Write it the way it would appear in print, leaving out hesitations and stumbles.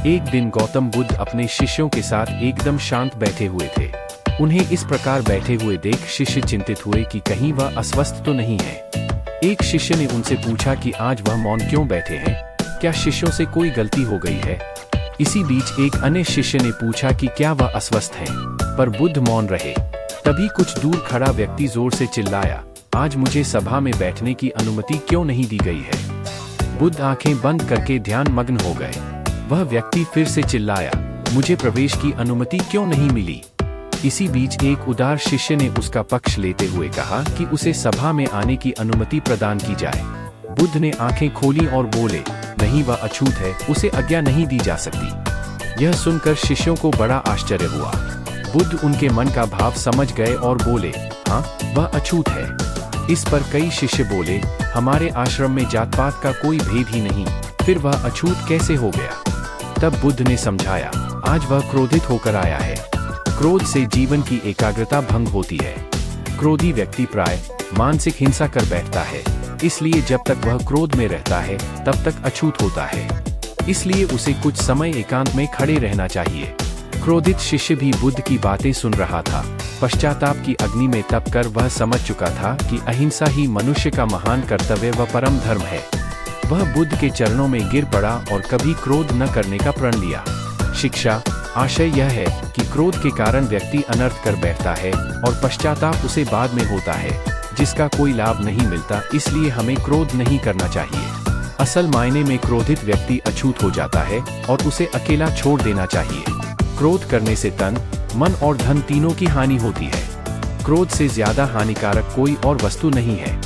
एक दिन गौतम बुद्ध अपने शिष्यों के साथ एकदम शांत बैठे हुए थे। उन्हें इस प्रकार बैठे हुए देख शिष्य चिंतित हुए कि कहीं वह अस्वस्थ तो नहीं है। एक शिष्य ने उनसे पूछा कि आज वह मौन क्यों बैठे हैं, क्या शिष्यों से कोई गलती हो गई है। इसी बीच एक अन्य शिष्य ने पूछा कि क्या वह अस्वस्थ हैं, पर बुद्ध मौन रहे। तभी कुछ दूर खड़ा व्यक्ति जोर से चिल्लाया, आज मुझे सभा में बैठने की अनुमति क्यों नहीं दी गई है। बुद्ध आंखें बंद करके ध्यान मग्न हो गए। वह व्यक्ति फिर से चिल्लाया, मुझे प्रवेश की अनुमति क्यों नहीं मिली। इसी बीच एक उदार शिष्य ने उसका पक्ष लेते हुए कहा कि उसे सभा में आने की अनुमति प्रदान की जाए। बुद्ध ने आंखें खोली और बोले, नहीं, वह अछूत है, उसे आज्ञा नहीं दी जा सकती। यह सुनकर शिष्यों को बड़ा आश्चर्य हुआ। बुद्ध उनके मन का भाव समझ गए और बोले, हाँ, वह अछूत है। इस पर कई शिष्य बोले, हमारे आश्रम में जात पात का कोई भेद ही नहीं, फिर वह अछूत कैसे हो गया। तब बुद्ध ने समझाया, आज वह क्रोधित होकर आया है। क्रोध से जीवन की एकाग्रता भंग होती है। क्रोधी व्यक्ति प्राय मानसिक हिंसा कर बैठता है, इसलिए जब तक वह क्रोध में रहता है तब तक अछूत होता है। इसलिए उसे कुछ समय एकांत में खड़े रहना चाहिए। क्रोधित शिष्य भी बुद्ध की बातें सुन रहा था। पश्चाताप की अग्नि में तप कर वह समझ चुका था कि अहिंसा ही मनुष्य का महान कर्तव्य व परम धर्म है। वह बुद्ध के चरणों में गिर पड़ा और कभी क्रोध न करने का प्रण लिया। शिक्षा आशय यह है कि क्रोध के कारण व्यक्ति अनर्थ कर बैठता है और पश्चाताप उसे बाद में होता है, जिसका कोई लाभ नहीं मिलता। इसलिए हमें क्रोध नहीं करना चाहिए। असल मायने में क्रोधित व्यक्ति अछूत हो जाता है और उसे अकेला छोड़ देना चाहिए। क्रोध करने से तन, मन और धन तीनों की हानि होती है। क्रोध से ज्यादा हानिकारक कोई और वस्तु नहीं है।